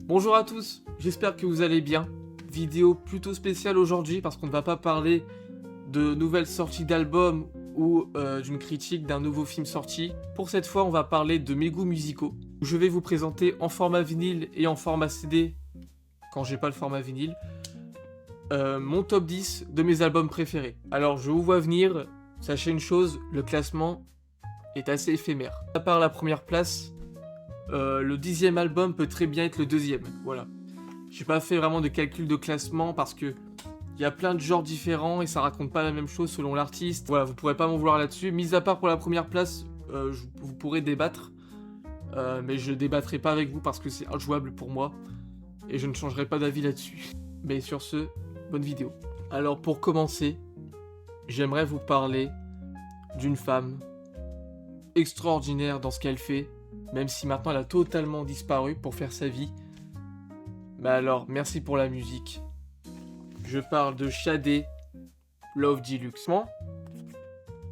Bonjour à tous, j'espère que vous allez bien. Vidéo plutôt spéciale aujourd'hui parce qu'on ne va pas parler de nouvelles sorties d'albums ou d'une critique d'un nouveau film sorti. Pour cette fois, on va parler de mes goûts musicaux. Je vais vous présenter en format vinyle et en format CD, quand j'ai pas le format vinyle, mon top 10 de mes albums préférés. Alors je vous vois venir, sachez une chose, le classement est assez éphémère. À part la première place, le 10e album peut très bien être le 2e, voilà. J'ai pas fait vraiment de calcul de classement parce que il y a plein de genres différents et ça raconte pas la même chose selon l'artiste. Voilà, vous pourrez pas m'en vouloir là-dessus. Mis à part pour la première place, vous pourrez débattre, mais je débattrai pas avec vous parce que c'est injouable pour moi et je ne changerai pas d'avis là-dessus. Mais sur ce, bonne vidéo. Alors pour commencer, j'aimerais vous parler d'une femme extraordinaire dans ce qu'elle fait, même si maintenant elle a totalement disparu pour faire sa vie. Mais alors, merci pour la musique. Je parle de Sade, Love Deluxe.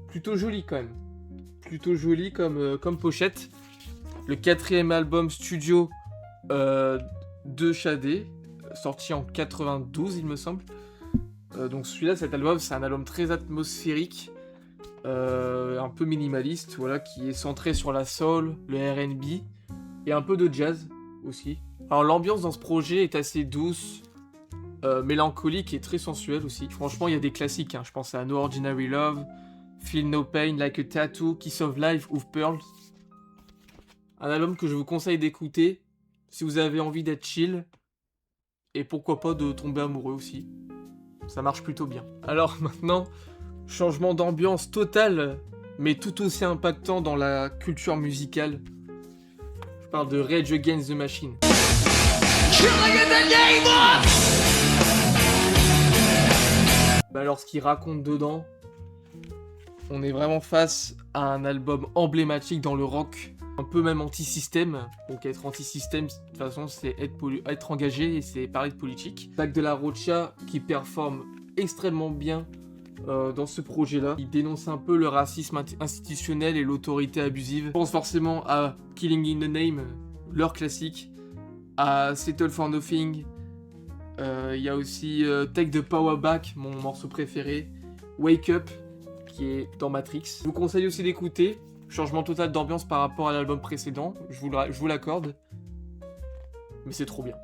Plutôt joli quand même. Plutôt joli comme pochette. Le 4e album studio de Sade, sorti en 92 il me semble. Donc celui-là, cet album, c'est un album très atmosphérique. Un peu minimaliste, voilà, qui est centré sur la soul, le R&B et un peu de jazz aussi. Alors l'ambiance dans ce projet est assez douce, mélancolique et très sensuelle aussi. Franchement, il y a des classiques, hein. Je pense à No Ordinary Love, Feel No Pain, Like a Tattoo, Kiss of Life ou Pearls. Un album que je vous conseille d'écouter si vous avez envie d'être chill et pourquoi pas de tomber amoureux aussi. Ça marche plutôt bien. Alors maintenant, changement d'ambiance total, mais tout aussi impactant dans la culture musicale. Je parle de Rage Against the Machine. Alors ce qu'il raconte dedans, on est vraiment face à un album emblématique dans le rock, un peu même anti-système. Donc être anti-système, de toute façon, c'est être engagé et c'est parler de politique. Zach de la Rocha qui performe extrêmement bien dans ce projet-là. Il dénonce un peu le racisme institutionnel et l'autorité abusive. Je pense forcément à Killing in the Name, leur classique, à Settle for Nothing. Il y a aussi Take the Power Back, mon morceau préféré, Wake Up, qui est dans Matrix. Je vous conseille aussi d'écouter, changement total d'ambiance par rapport à l'album précédent, je vous l'accorde, mais c'est trop bien.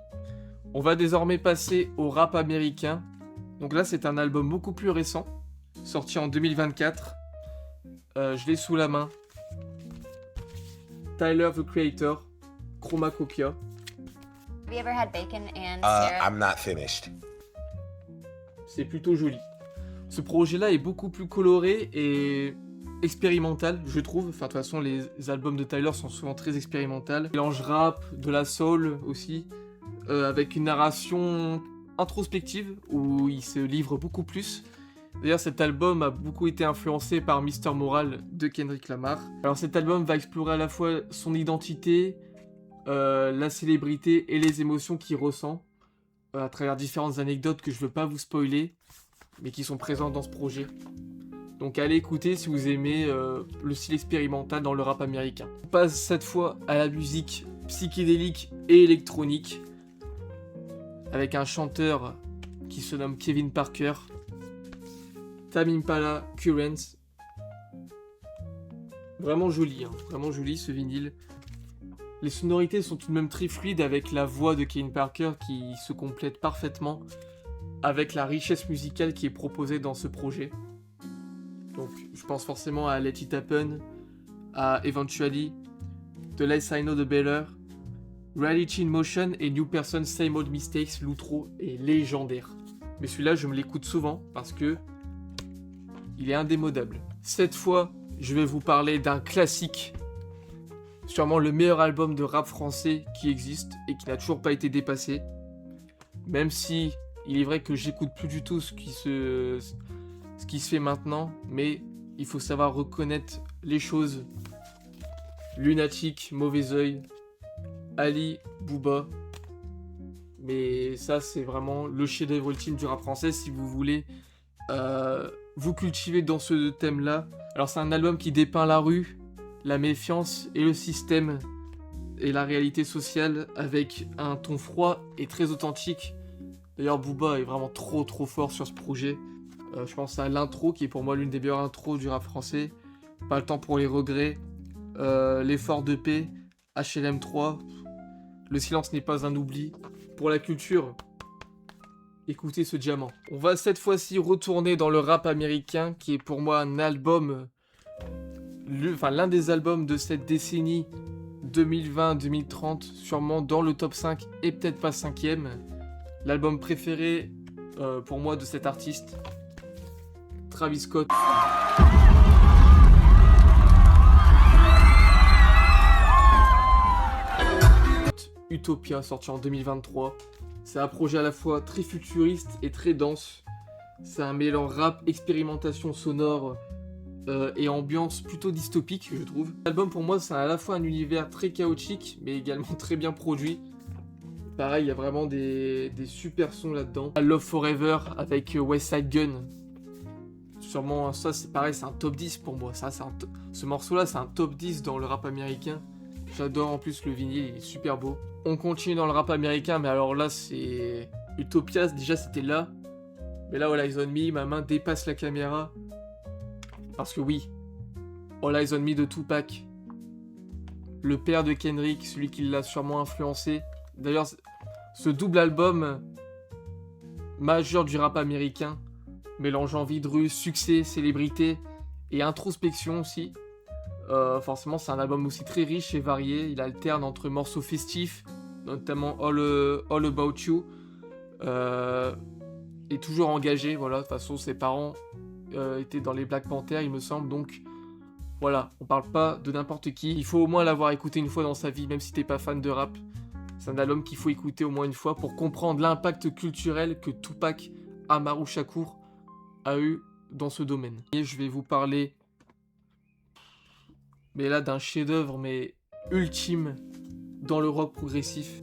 On va désormais passer au rap américain. Donc là, c'est un album beaucoup plus récent, sorti en 2024. Je l'ai sous la main. Tyler, the Creator, Chromacopia. Have you ever had bacon and syrup? I'm not finished. C'est plutôt joli. Ce projet-là est beaucoup plus coloré et expérimental, je trouve. Enfin, de toute façon, les albums de Tyler sont souvent très expérimentaux. Mélange rap, de la soul aussi, avec une narration introspective où il se livre beaucoup plus. D'ailleurs, cet album a beaucoup été influencé par Mr. Moral de Kendrick Lamar. Alors cet album va explorer à la fois son identité, la célébrité et les émotions qu'il ressent à travers différentes anecdotes que je veux pas vous spoiler, mais qui sont présentes dans ce projet. Donc allez écouter si vous aimez le style expérimental dans le rap américain. On passe cette fois à la musique psychédélique et électronique avec un chanteur qui se nomme Kevin Parker. Tame Impala, Currents. Vraiment joli, hein. Vraiment joli ce vinyle. Les sonorités sont tout de même très fluides avec la voix de Kevin Parker qui se complète parfaitement avec la richesse musicale qui est proposée dans ce projet. Donc je pense forcément à Let It Happen, à Eventually, The Less I Know The Better, Reality in Motion et New Person Same Old Mistakes. L'outro est légendaire. Mais celui-là je me l'écoute souvent parce que il est indémodable. Cette fois, je vais vous parler d'un classique. Sûrement le meilleur album de rap français qui existe et qui n'a toujours pas été dépassé. Même si il est vrai que j'écoute plus du tout ce qui se fait maintenant, mais il faut savoir reconnaître les choses. Lunatic, Mauvais Oeil, Ali, Booba. Mais ça, c'est vraiment le chef-d'œuvre ultime du rap français si vous voulez vous cultiver dans ce thème-là. Alors c'est un album qui dépeint la rue, la méfiance et le système et la réalité sociale avec un ton froid et très authentique. D'ailleurs, Booba est vraiment trop fort sur ce projet. Je pense à l'intro qui est pour moi l'une des meilleures intros du rap français. Pas le temps pour les regrets. L'effort de paix. HLM 3. Le silence n'est pas un oubli. Pour la culture, écoutez ce diamant. On va cette fois-ci retourner dans le rap américain qui est pour moi un album, l'un des albums de cette décennie 2020-2030, sûrement dans le top 5 et peut-être pas 5ème. L'album préféré pour moi de cet artiste, Travis Scott. Utopia, sorti en 2023. C'est un projet à la fois très futuriste et très dense. C'est un mélange rap, expérimentation sonore et ambiance plutôt dystopique, je trouve. L'album pour moi, c'est à la fois un univers très chaotique, mais également très bien produit. Pareil, il y a vraiment des super sons là-dedans. Love Forever avec West Side Gun. Sûrement, ça c'est pareil, c'est un top 10 pour moi. Ce morceau-là, c'est un top 10 dans le rap américain. J'adore en plus le vinyle, il est super beau. On continue dans le rap américain, mais alors là, c'est Utopia, déjà c'était là. Mais là, All Eyes on Me, ma main dépasse la caméra. Parce que oui, All Eyes on Me de Tupac, le père de Kendrick, celui qui l'a sûrement influencé. D'ailleurs, ce double album majeur du rap américain, mélangeant vie de rue, succès, célébrité et introspection aussi. Forcément, c'est un album aussi très riche et varié. Il alterne entre morceaux festifs, notamment All About You, et toujours engagé. Voilà, de toute façon, ses parents étaient dans les Black Panthers, il me semble. Donc, voilà, on parle pas de n'importe qui. Il faut au moins l'avoir écouté une fois dans sa vie, même si t'es pas fan de rap. C'est un album qu'il faut écouter au moins une fois pour comprendre l'impact culturel que Tupac Amaru Shakur a eu dans ce domaine. Et je vais vous parler, mais là, d'un chef-d'œuvre, mais ultime dans le rock progressif.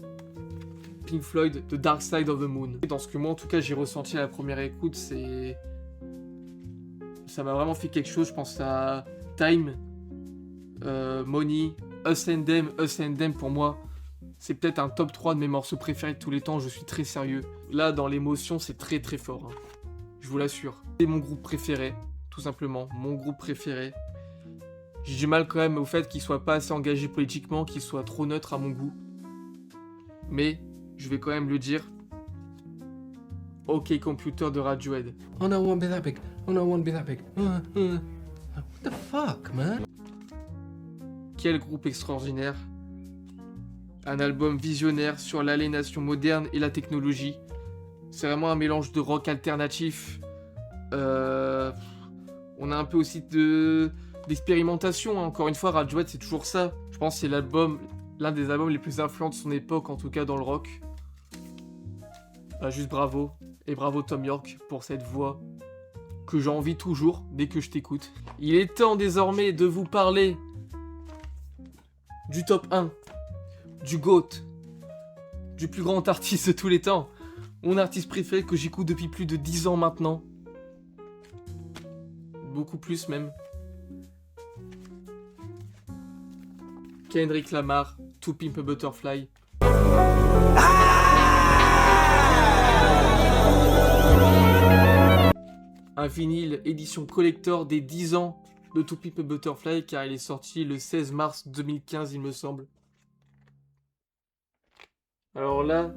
Pink Floyd, The Dark Side of the Moon. Et dans ce que moi, en tout cas, j'ai ressenti à la première écoute, ça m'a vraiment fait quelque chose. Je pense à Time, Money, Us and Them, pour moi, c'est peut-être un top 3 de mes morceaux préférés de tous les temps. Je suis très sérieux. Là, dans l'émotion, c'est très fort. Hein. Je vous l'assure. C'est mon groupe préféré, tout simplement. Mon groupe préféré. J'ai du mal quand même au fait qu'il soit pas assez engagé politiquement, qu'il soit trop neutre à mon goût. Mais je vais quand même le dire. OK Computer de Radiohead. Oh no, won't be that big. Oh no, won't be that big. What the fuck, man? Quel groupe extraordinaire. Un album visionnaire sur l'aliénation moderne et la technologie. C'est vraiment un mélange de rock alternatif. On a un peu aussi d'expérimentation. Hein. Encore une fois, Radiohead, c'est toujours ça. Je pense que c'est l'un des albums les plus influents de son époque, en tout cas dans le rock. Juste bravo. Et bravo Tom York pour cette voix que j'envie toujours dès que je t'écoute. Il est temps désormais de vous parler du top 1, du GOAT, du plus grand artiste de tous les temps. Mon artiste préféré que j'écoute depuis plus de 10 ans maintenant. Beaucoup plus même. Kendrick Lamar, To Pimp a Butterfly. Un vinyle édition collector des 10 ans de To Pimp a Butterfly, car il est sorti le 16 mars 2015, il me semble. Alors là,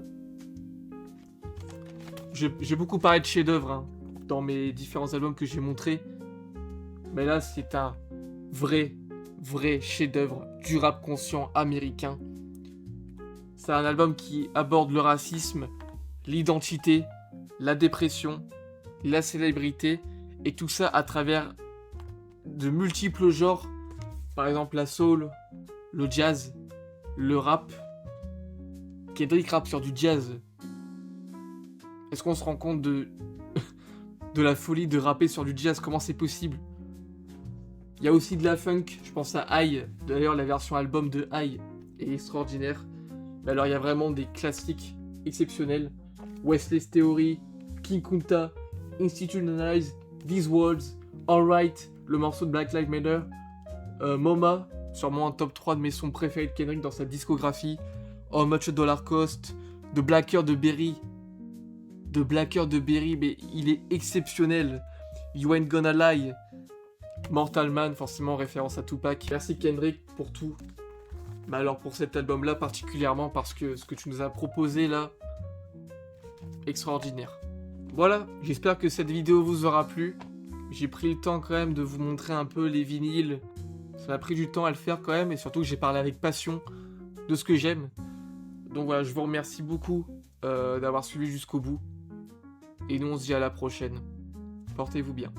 j'ai beaucoup parlé de chef-d'œuvre hein, dans mes différents albums que j'ai montrés. Mais là, c'est un vrai chef-d'œuvre du rap conscient américain. C'est un album qui aborde le racisme, l'identité, la dépression, la célébrité, et tout ça à travers de multiples genres. Par exemple la soul, le jazz, le rap. Kendrick rappe sur du jazz. Est-ce qu'on se rend compte de la folie de rapper sur du jazz? Comment c'est possible? Il y a aussi de la funk, je pense à High. D'ailleurs, la version album de High est extraordinaire. Mais alors, il y a vraiment des classiques exceptionnels. Wesley's Theory, King Kunta, Institutionalize, These Words, Alright, le morceau de Black Lives Matter, MoMA, sûrement un top 3 de mes sons préférés de Kendrick dans sa discographie. How Much a Dollar Cost, de Blacker de Berry. Mais il est exceptionnel. You Ain't Gonna Lie. Mortal Man, forcément référence à Tupac. Merci Kendrick pour tout. Bah alors pour cet album-là particulièrement, parce que ce que tu nous as proposé là, extraordinaire. Voilà, j'espère que cette vidéo vous aura plu. J'ai pris le temps quand même de vous montrer un peu les vinyles. Ça m'a pris du temps à le faire quand même, et surtout que j'ai parlé avec passion de ce que j'aime. Donc voilà, je vous remercie beaucoup d'avoir suivi jusqu'au bout. Et nous on se dit à la prochaine. Portez-vous bien.